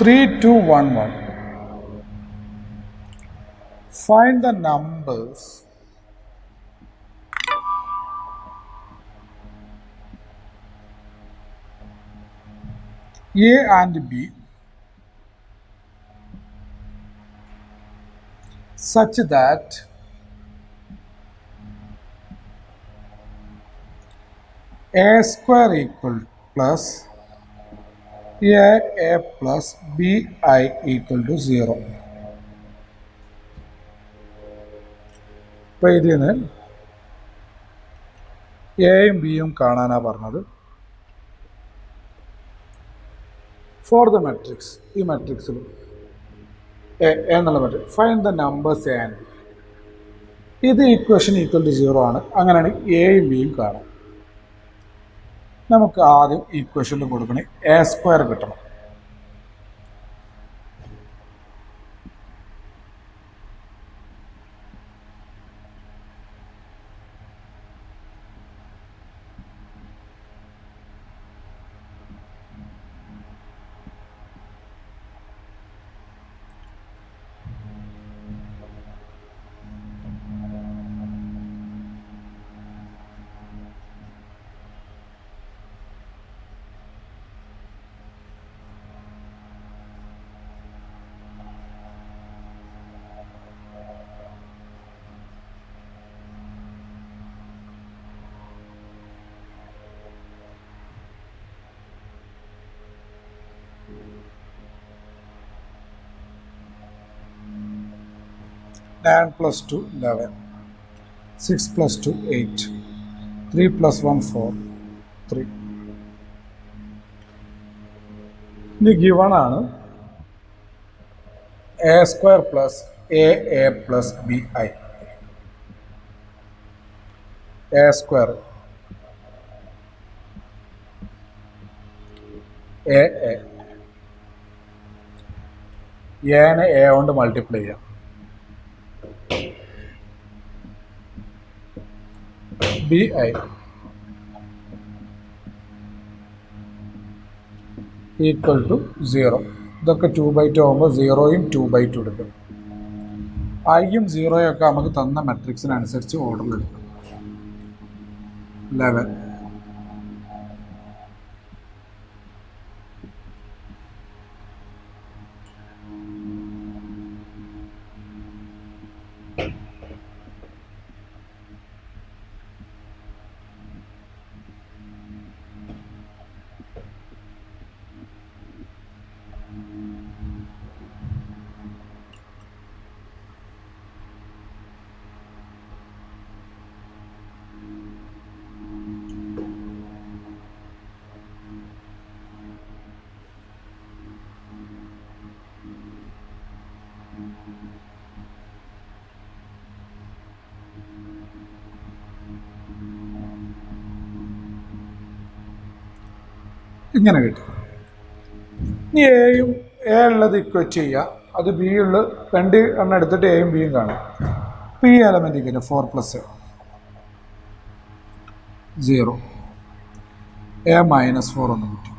3, 2, 1, 1. Find the numbers A and B such that A square equal plus A plus BI equal to 0. അപ്പോൾ ഇതിന് എയും ബിയും കാണാനാണ് പറഞ്ഞത്. ഫോർ ദ മെട്രിക്സ്, ഈ മെട്രിക്സിൽ എ എന്നുള്ള matrix find the numbers A and B. ഇത് equation equal to 0 ആണ്. അങ്ങനെയാണെങ്കിൽ എയും ബിയും കാണാം. നമുക്ക് ആദ്യം ഈക്വേഷനിൽ കൊടുക്കണേ എ സ്ക്വയർ കിട്ടണം. Nine plus 2, 11. 6 plus 2, 8. 3 plus 1, 4. 3. ഇനി ഗിവൺ ആണ് a square plus a plus b i. A square എനെ എ കൊണ്ട് മൾട്ടിപ്ലൈ ചെയ്യാം. B i equal to 0. ഇതൊക്കെ 2/2 ആകുമ്പോൾ 0യും 2/2 എടുക്കും. ഐയും 0യും ഒക്കെ നമുക്ക് തന്ന മെട്രിക്സിനനുസരിച്ച് ഓർഡറിൽ എടുക്കും. 11. ഇങ്ങനെ കിട്ടും. ഇനി എയും എ ഉള്ളത് ഇക്വേറ്റ് ചെയ്യുക. അത് ബി ഉള്ള 2 എണ്ണം എടുത്തിട്ട് എയും ബിയും കാണും. അപ്പോൾ ഈ എലമെൻറ്റ് ഇങ്ങനെ 4 + 0 എ - 4 ഒന്ന് കിട്ടും.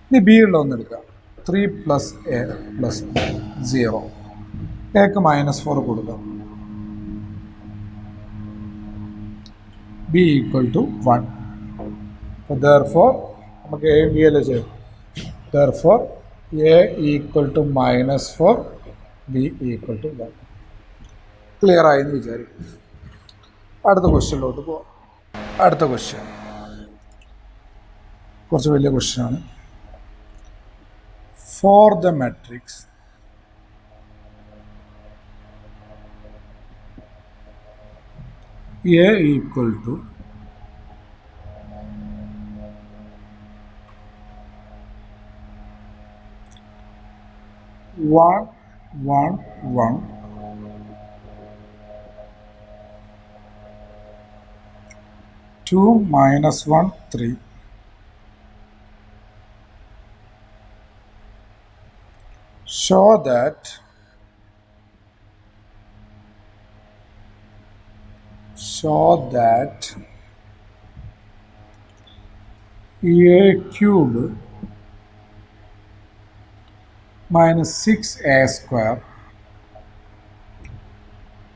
ഇനി ബി ഉള്ള ഒന്ന് എടുക്കുക. 3 + എ + 0. എക്ക് -4 കൊടുക്കാം. B equal to 1. അപ്പോൾ therefore നമുക്ക് എ ബി അല്ലേ ചെയ്യും. therefore A equal to -4, B equal to 1. Clear ആയെന്ന് വിചാരിക്കും. അടുത്ത ക്വസ്റ്റ്യനിലോട്ട് പോവാം. അടുത്ത ക്വസ്റ്റ്യൻ കുറച്ച് വലിയ ക്വസ്റ്റ്യനാണ്. For the matrix A equal to 1, 1, 1, 2 - 1, 3. Show that a cube minus 6a square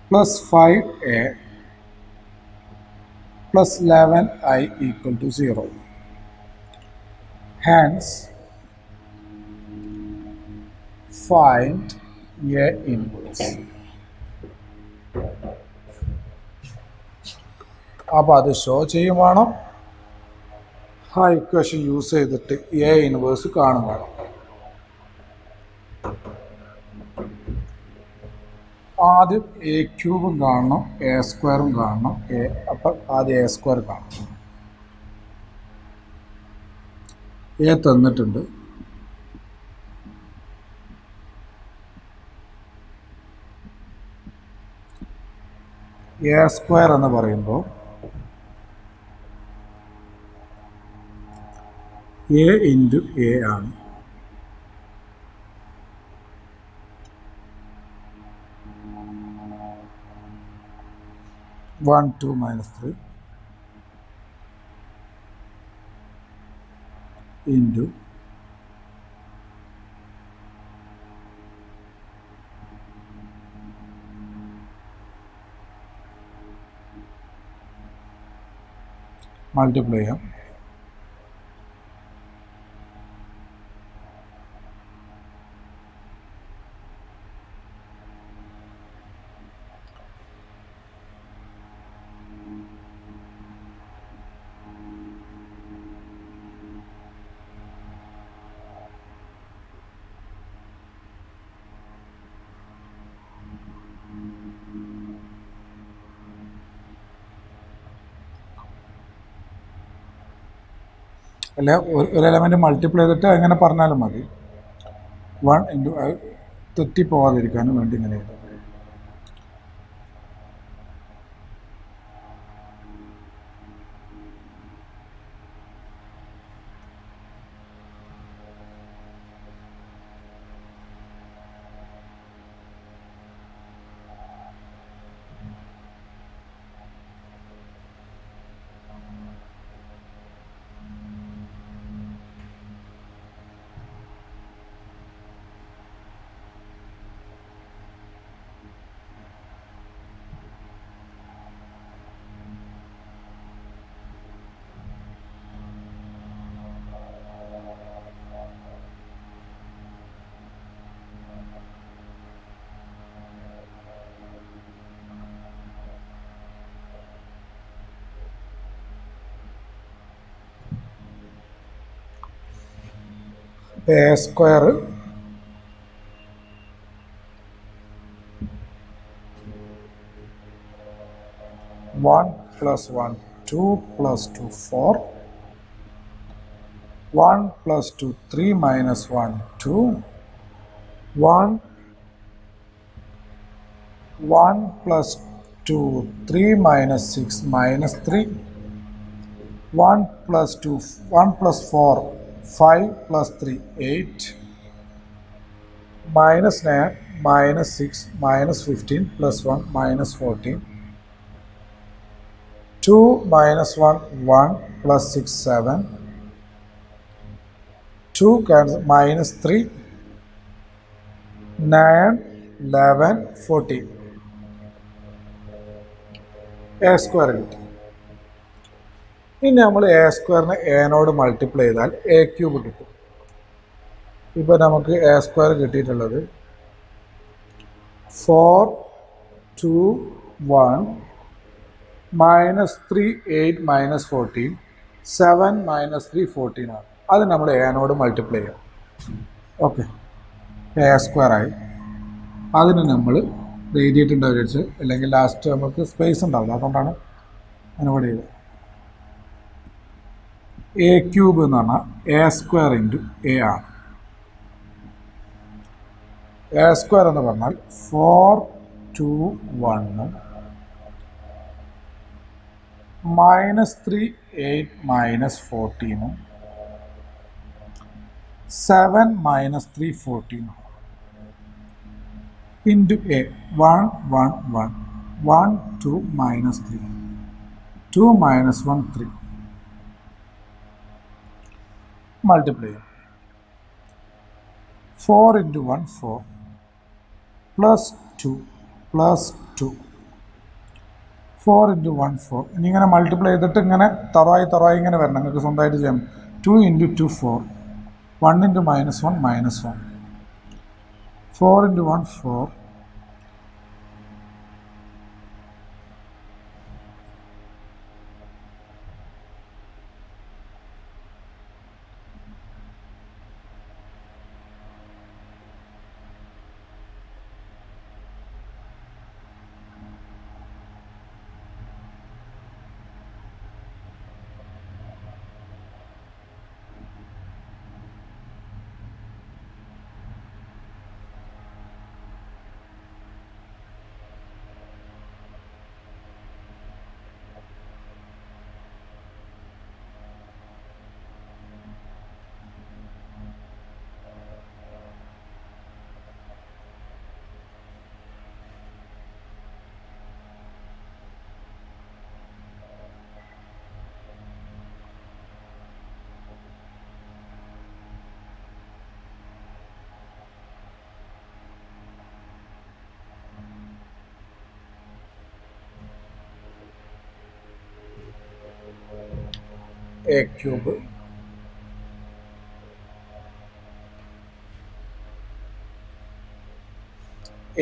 plus 5a plus 11i equal to 0. Hence, find a inverse. അപ്പോൾ അത് ഷോ ചെയ്യും വേണം, ആ ഇക്വേഷൻ യൂസ് ചെയ്തിട്ട് എ ഇൻവേഴ്സ് കാണും വേണം. ആദ്യം എ ക്യൂബും കാണണം, എ സ്ക്വയറും കാണണം. അപ്പം ആദ്യം എ സ്ക്വയർ കാണണം. എ തന്നിട്ടുണ്ട്. എ സ്ക്വയർ എന്ന് പറയുമ്പോൾ എ ഇൻറ്റു എ ആണ്. One two minus 3 into multiply ചെയ്യാം. അല്ല, ഒരു എലമെൻറ്റ് മൾട്ടിപ്ലൈ ചെയ്തിട്ട് അങ്ങനെ പറഞ്ഞാലും മതി. 1 ഇൻറ്റു തെറ്റിപ്പോവാതിരിക്കാനും വേണ്ടി ഇങ്ങനെ എഴുതാം. A square one plus 1 2 plus 2 4 1 plus 2 3 minus 1 2 1 1 plus 2 3 minus 6 minus 3 1 plus 2 1 plus 4 5 plus 3 8 minus 9 minus 6 minus 15 plus 1 minus 14 2 minus 1 1 plus 6 7 2 cancel minus 3 9 11 14 a square കിട്ടി. ഇനി നമ്മൾ എ സ്ക്വയറിനെ എനോട് മൾട്ടിപ്ലൈ ചെയ്താൽ എ ക്യൂബ് കിട്ടും. ഇപ്പോൾ നമുക്ക് എ സ്ക്വയർ കിട്ടിയിട്ടുള്ളത് 4 2 1 മൈനസ് 3 8 മൈനസ് 14 7 മൈനസ് 3 14 ആണ്. അത് നമ്മൾ എനോട് മൾട്ടിപ്ലൈ ചെയ്യാം. ഓക്കെ, എ സ്ക്വയർ ആയി. അതിന് നമ്മൾ എഴുതിയിട്ടുണ്ടാവും വിചാരിച്ച്, അല്ലെങ്കിൽ ലാസ്റ്റ് നമുക്ക് സ്പേസ് ഉണ്ടാവില്ല, അതുകൊണ്ടാണ് അതിനോട് ചെയ്തത്. എ ക്യൂബ് എന്ന് പറഞ്ഞാൽ എ സ്ക്വയർ ഇൻറ്റു എ ആണ്. എ സ്ക്വയർ എന്ന് പറഞ്ഞാൽ 4 2 1 minus 3 8 minus 14 7 minus 3 14 into A 1 1 1 1 2 minus 3 2 minus 1 3 multiply ചെയ്യാം. 4 into 1 4 plus 2 plus 2 4 into 1 4 ഇനി ഇങ്ങനെ മൾട്ടിപ്ലൈ ചെയ്തിട്ട് ഇങ്ങനെ തറവായി ഇങ്ങനെ വരണം നിങ്ങൾക്ക് സ്വന്തമായിട്ട് ചെയ്യാം 2 into 2 4 1 into -1 -1 4 into 1 4 a cube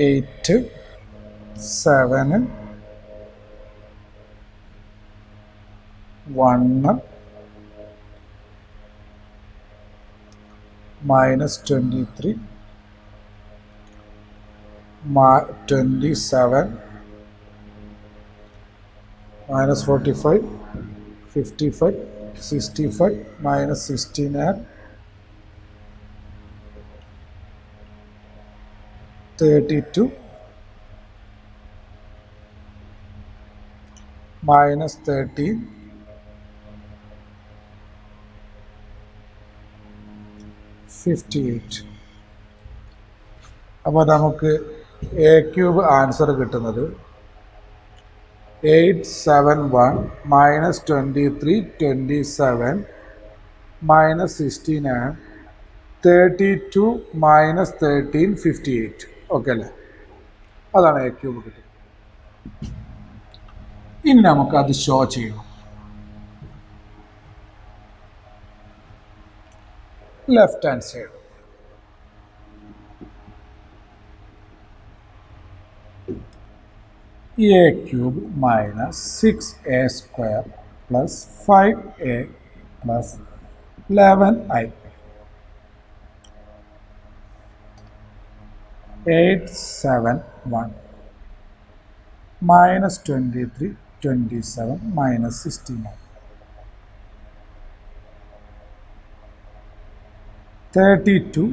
eight 7 1 -23 27 -45 55 65 -69 32 -13 58 അപ്പോൾ നമുക്ക് എ ക്യൂബ് ആൻസർ കിട്ടുന്നത് 871 -23 27 -69 32 -13 58 ഓക്കെ അല്ലേ? അതാണ് എ ക്യൂബ് കിട്ടുന്നത്. ഇനി നമുക്കത് ഷോ ചെയ്യണം. Left hand side a cube minus 6a square plus 5a plus 11i 871 -23 27 -69 32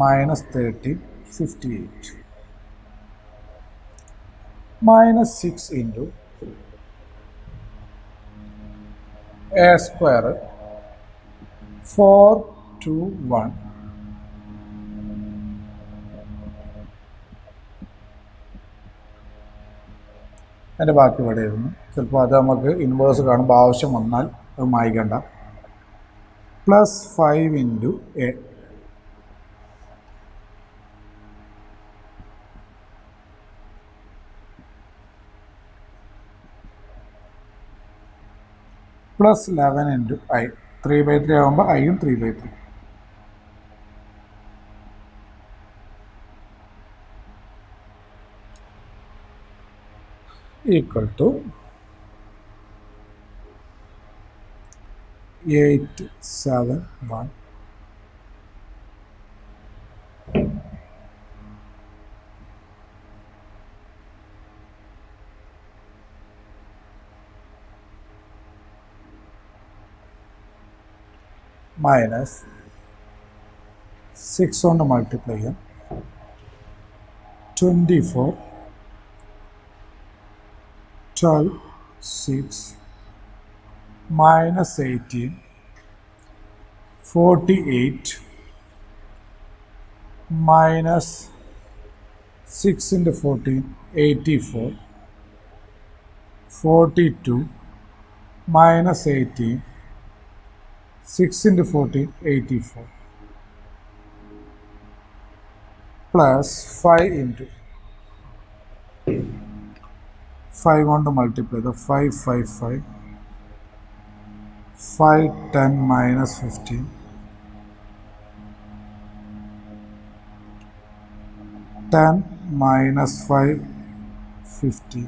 -13 58 -6 into a square 421 അതിൻ്റെ ബാക്കി ഇവിടെ ആയിരുന്നു. ചിലപ്പോൾ അത് നമുക്ക് ഇൻവേഴ്സ് കാണുമ്പോൾ ആവശ്യം വന്നാൽ അത് മായ്ക്കണ്ട. +5 into a +11 into i 3/3 ആകുമ്പോൾ ഐയും 3/3 equal to 871 minus 6 കൊണ്ട് മൾട്ടിപ്ലൈ ചെയ്യാം 24 12 6 -18 48 minus 6 into 14 84 42 -18 6 into 14 84 plus 5 into 5 കൊണ്ട് മൾട്ടിപ്ലൈ ചെയ്ത് 5 5 5 5 10 minus 15 10 minus 5 15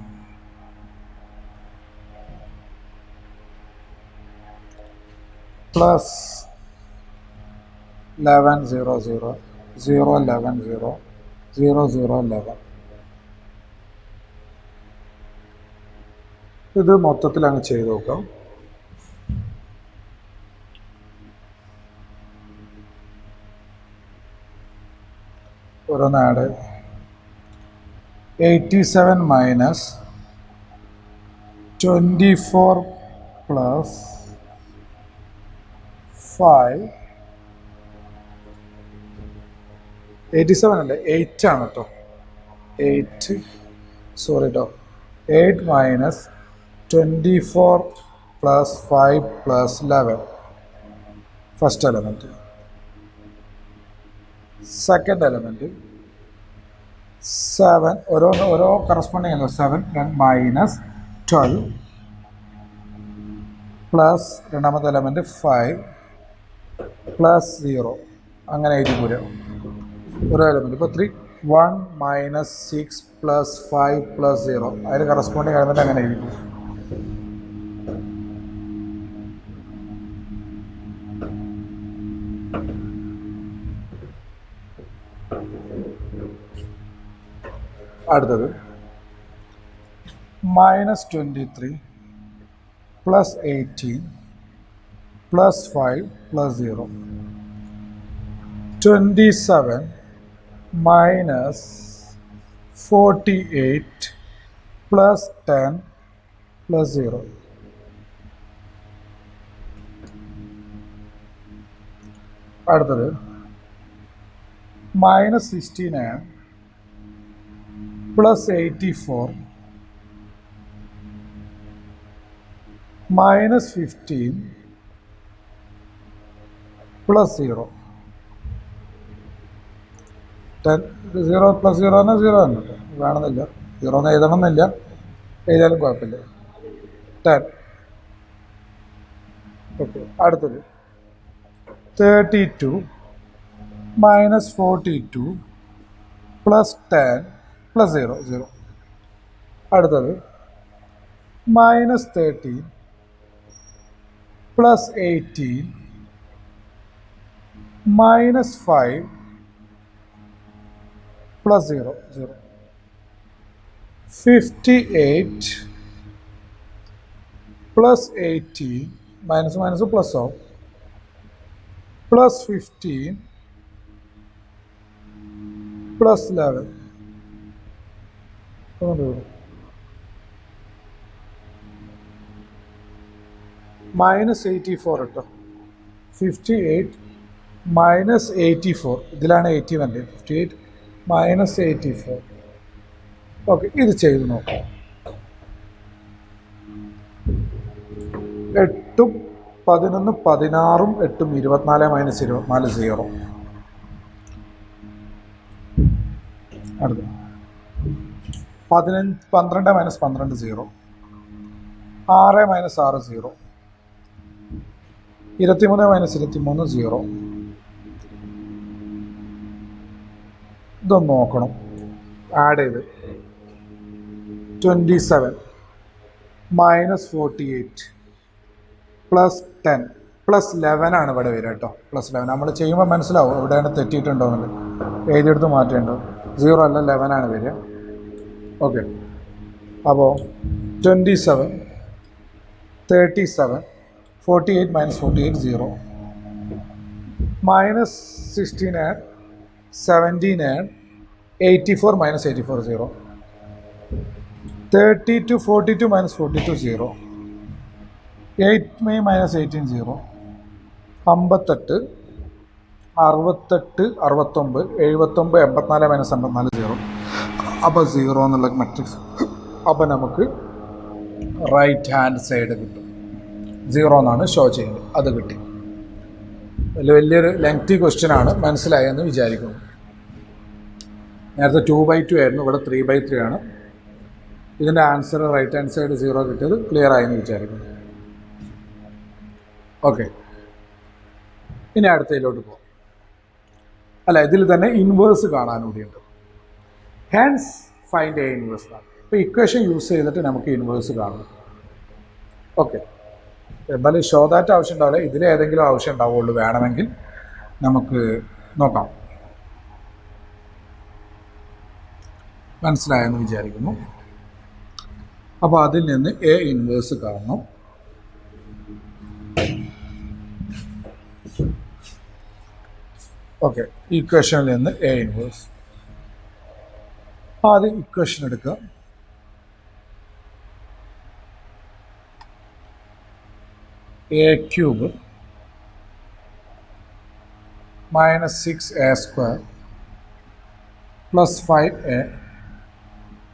plus 11 0 0 0 11 0 0 0 11 ഇത് മൊത്തത്തിൽ അങ്ങ് ചെയ്ത് നോക്കാം. ഓരോന്ന് ആഡ് 87 minus 24 plus 5 87 അല്ലേ 8 ആണ് കേട്ടോ 8 സോറി കേട്ടോ 8 minus 24 plus 5 plus 11 first element. Second element 7 ഓരോ കറസ്പോണ്ടിങ് അല്ല 7 മൈനസ് 12 പ്ലസ് രണ്ടാമത്തെ എലമെൻറ്റ് 5 പ്ലസ് 0 അങ്ങനെ എഴുതി പോരാ ഓരോ എലമെൻറ്റ്. ഇപ്പോൾ 1 മൈനസ് 6 പ്ലസ് 5 പ്ലസ് 0 അതിന് കറസ്പോണ്ടിങ് എലമെൻറ്റ് അങ്ങനെ എഴുതി പോകും. അടുത്തത് minus 23 plus 18 plus 5 plus 0 27 minus 48 plus 10 plus 0. അടുത്തത് minus 69 plus 84 minus 15 plus 0. 10 0 plus 0 ആണ് 0 ആണ് വേണമെന്നില്ല 0 എന്ന് എഴുതണമെന്നില്ല എഴുതിയാലും കുഴപ്പമില്ല 10. ഓക്കെ അടുത്തത് 32 minus 42 plus 10 plus 0 0. അടുത്തത് minus 13 plus 18 minus 5 plus 0 0. 58 plus 18 minus minus plus ആവും പ്ലസ് 15 പ്ലസ് 11 മൈനസ് 84 കേട്ടോ 58 മൈനസ് 84 ഇതിലാണ് 80 വേണ്ടത് 58 മൈനസ് 84. ഓക്കെ ഇത് ചെയ്ത് നോക്കാം. 8 11 16 8 24 മൈനസ് 24 0. അടുത്ത 12 മൈനസ് 12 0. 6 മൈനസ് 6 0. 23 മൈനസ് 23 0. ഇതൊന്ന് നോക്കണം. ആഡ് ചെയ്ത് 27 മൈനസ് 48 പ്ലസ് 10 പ്ലസ് 11 ആണ് ഇവിടെ വരിക കേട്ടോ. പ്ലസ് 11 നമ്മൾ ചെയ്യുമ്പോൾ മനസ്സിലാവും എവിടെയാണ് തെറ്റിയിട്ടുണ്ടോ എന്നുള്ളത്. എഴുതിയെടുത്ത് മാറ്റേണ്ടോ 0 അല്ല 11 ആണ് വരിക. ഓക്കെ അപ്പോൾ 27 37 48 minus 48 0 minus 16 add 17 add 84 minus 84 0. 32 42 minus 42 0. 8 minus 18 0. 58 68 69 79 84 minus 54 0. അപ്പോൾ 0 എന്നുള്ള മെട്രിക്സ്. അപ്പോൾ നമുക്ക് റൈറ്റ് ഹാൻഡ് സൈഡ് കിട്ടും. 0 എന്നാണ് ഷോ ചെയ്യുന്നത്. അത് കിട്ടി. വലിയൊരു ലെങ്തി ക്വസ്റ്റ്യൻ ആണ്. മനസ്സിലായെന്ന് വിചാരിക്കുന്നു. നേരത്തെ 2/2 ആയിരുന്നു, ഇവിടെ 3/3 ആണ്. ഇതിൻ്റെ ആൻസർ റൈറ്റ് ഹാൻഡ് സൈഡ് 0 കിട്ടിയത് ക്ലിയർ ആയെന്ന് വിചാരിക്കുന്നു. ഓക്കെ, ഇനി അടുത്തതിലോട്ട് പോകാം. അല്ല, ഇതിൽ തന്നെ ഇൻവേഴ്സ് കാണാൻ കൂടിയുണ്ട്. ഹെൻസ് ഫൈൻഡ് എ ഇൻവേഴ്സ് ആണ്. ഇപ്പോൾ ഇക്വേഷൻ യൂസ് ചെയ്തിട്ട് നമുക്ക് ഇൻവേഴ്സ് കാണണം. ഓക്കെ, എന്തായാലും ഷോ ദാറ്റ് ആവശ്യം ഉണ്ടാവില്ല, ഇതിലേതെങ്കിലും ആവശ്യം ഉണ്ടാവുള്ളൂ. വേണമെങ്കിൽ നമുക്ക് നോക്കാം. മനസ്സിലായെന്ന് വിചാരിക്കുന്നു. അപ്പോൾ അതിൽ നിന്ന് എ ഇൻവേഴ്സ് കാണണം. ഓക്കെ, ഇക്വേഷനിൽ നിന്ന് എ ഇൻവേഴ്സ്. ആദ്യം ഇക്വേഷൻ എടുക്കുക. A cube minus 6a² plus 5a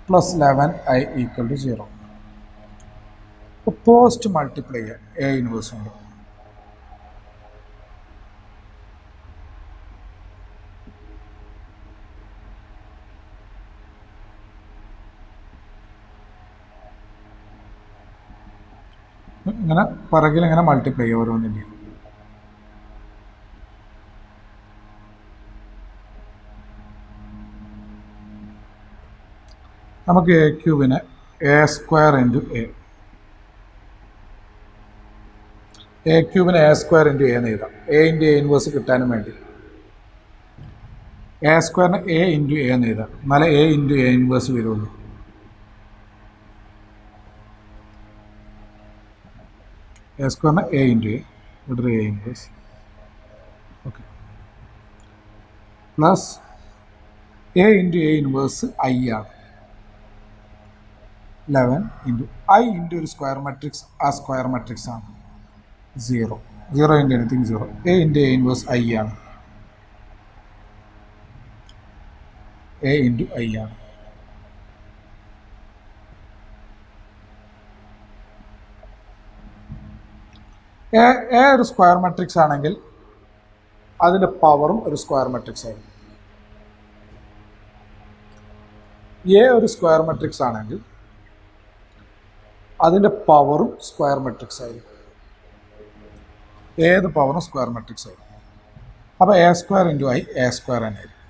plus 11i equal to 0. Post multiply ചെയ്യാം എ ഇൻവേഴ്സ് ഉണ്ട്. ഇങ്ങനെ പിറകിൽ ഇങ്ങനെ മൾട്ടിപ്ലൈ ചെയ്യുക ഓരോന്നിൻ്റെയും. നമുക്ക് എ ക്യൂബിനെ a² ഇൻറ്റു എ ക്യൂബിനെ a² ഇൻറ്റു എന്ന് എഴുതാം. എ ഇൻറ്റു എ ഇൻവേഴ്സ് കിട്ടാനും വേണ്ടി a² എ ഇൻറ്റു എ എന്ന് എഴുതാം. എന്നാലേ എ ഇൻറ്റു എ ഇൻവേഴ്സ് വരുള്ളൂ. a² എ ഇൻറ്റു എ, ഇവിടെ A inverse. Okay, plus A into A inverse I ആണ്. 11 ഇൻറ്റു ഐ ഇൻറ്റു ഒരു സ്ക്വയർ മാട്രിക്സ്, ആ സ്ക്വയർ മാട്രിക്സ് ആണ് 0. 0 into anything 0. A into A inverse I ആണ്. A into I ആണ്. A ഒരു square matrix ആണെങ്കിൽ അതിൻ്റെ പവറും ഒരു സ്ക്വയർ മാട്രിക്സ് ആയിരിക്കും. എ ഒരു സ്ക്വയർ മാട്രിക്സ് ആണെങ്കിൽ അതിൻ്റെ പവറും സ്ക്വയർ മാട്രിക്സ് ആയിരിക്കും. ഏത് പവറും സ്ക്വയർ മാട്രിക്സ് ആയിരിക്കും. അപ്പോൾ a² ഇൻറ്റു ഐ a² തന്നെ ആയിരിക്കും.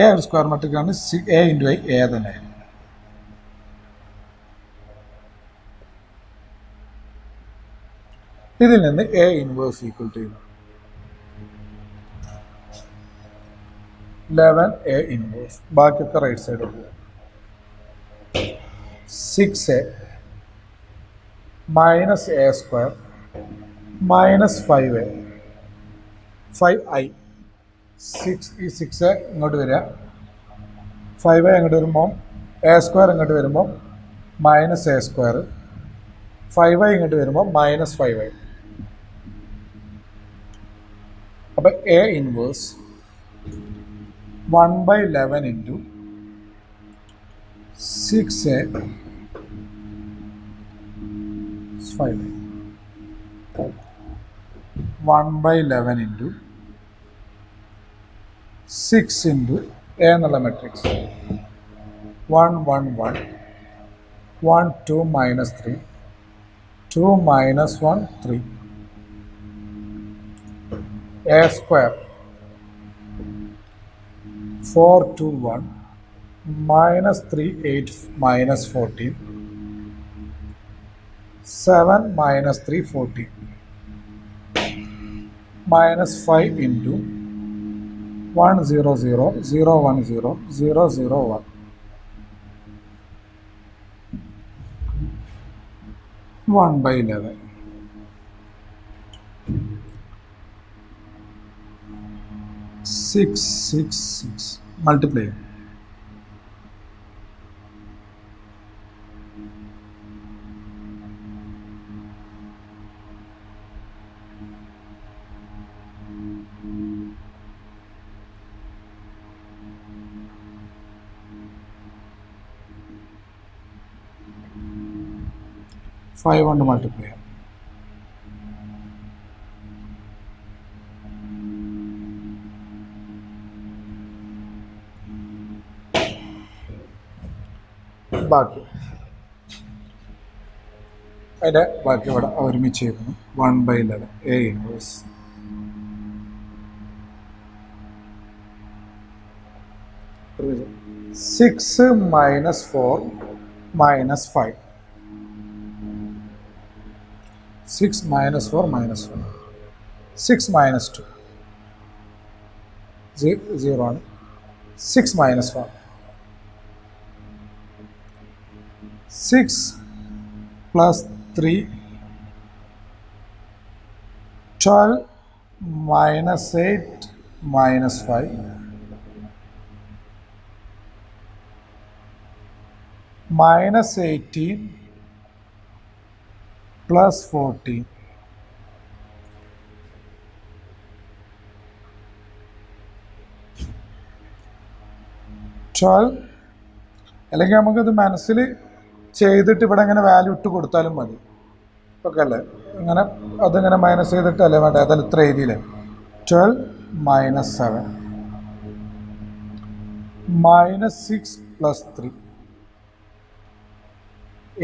എ ഒരു സ്ക്വയർ മാട്രിക്സ് ആണ്, എ ഇൻറ്റു ഐ എ തന്നെ ആയിരിക്കും. ഇതിൽ നിന്ന് A inverse equal to 11 A inverse. ബാക്കിയൊക്കെ റൈറ്റ് സൈഡ് പോകും. 6a minus a² minus 5a 5i. 6 ഈ 6a ഇങ്ങോട്ട് വരിക, 5a ഇങ്ങോട്ട് വരുമ്പോൾ a² ഇങ്ങോട്ട് വരുമ്പോൾ മൈനസ് a², 5i ഇങ്ങോട്ട് വരുമ്പോൾ മൈനസ് 5i. അപ്പം A inverse 1/11 into 6a 5. 1/11 into 6 into A എന്നുള്ള matrix 1 1 1 1 2 minus 3 2 minus 1 3. a² 4 2 1 minus 3 8 minus 14 7 minus 3 14 minus 5 into 1 0 0 0 1 0 0 0 1 1/11. 6 6 6 multiply. Five കൊണ്ട് multiply. 5 ബാക്കി അതിൻ്റെ ബാക്കി ഇവിടെ ഒരുമിച്ച് ചെയ്യുന്നു 1/11 A inverse. Six minus 4 minus 5. 6 minus 4 minus 1. 6 minus 2. 0 ആണ്. 6 minus 1. 6 plus 3. 12 minus 8 minus 5. Minus 18 plus 14. 12 അല്ലെങ്കിൽ നമുക്കത് മനസ്സിൽ ചെയ്തിട്ട് ഇവിടെ ഇങ്ങനെ വാല്യൂ ഇട്ട് കൊടുത്താലും മതി. ഓക്കെ അല്ലേ? ഇങ്ങനെ അതിങ്ങനെ മൈനസ് ചെയ്തിട്ടല്ലേ വേണ്ട, അതല്ല ഇത്ര എഴുതിയില്ലേ. 12 minus 7 minus 6 plus 3.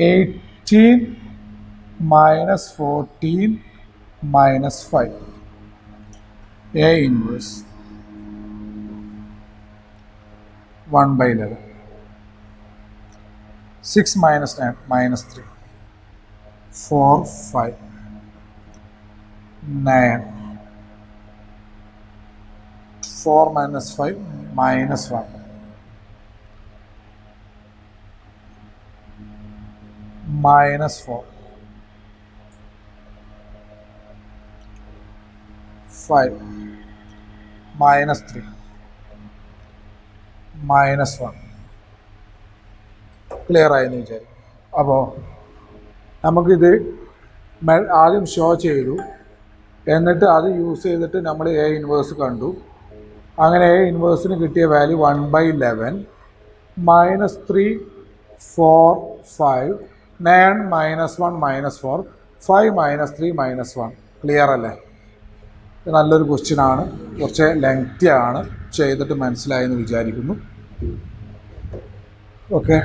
18 minus 14 minus 5. A inverse 1/11. 6 minus 9 minus 3. 4 5 9. 4 minus 5 minus 1. Minus 4. 5 minus 3 minus 1. Clear ആയെന്ന് വിചാരിക്കും. അപ്പോൾ നമുക്കിത് ആദ്യം ഷോ ചെയ്തു, എന്നിട്ട് അത് യൂസ് ചെയ്തിട്ട് നമ്മൾ A ഇൻവേഴ്സ് കണ്ടു. അങ്ങനെ A ഇൻവേഴ്സിന് കിട്ടിയ value 1/11 minus 3 4 5 9 minus 1 minus 4 5 minus 3 minus 1. Clear അല്ലേ? ഇത് നല്ലൊരു ക്വസ്റ്റ്യനാണ്, കുറച്ച് ലെങ്തി ആണ്, ചെയ്തിട്ട് മനസ്സിലായെന്ന് വിചാരിക്കുന്നു. ഓക്കെ.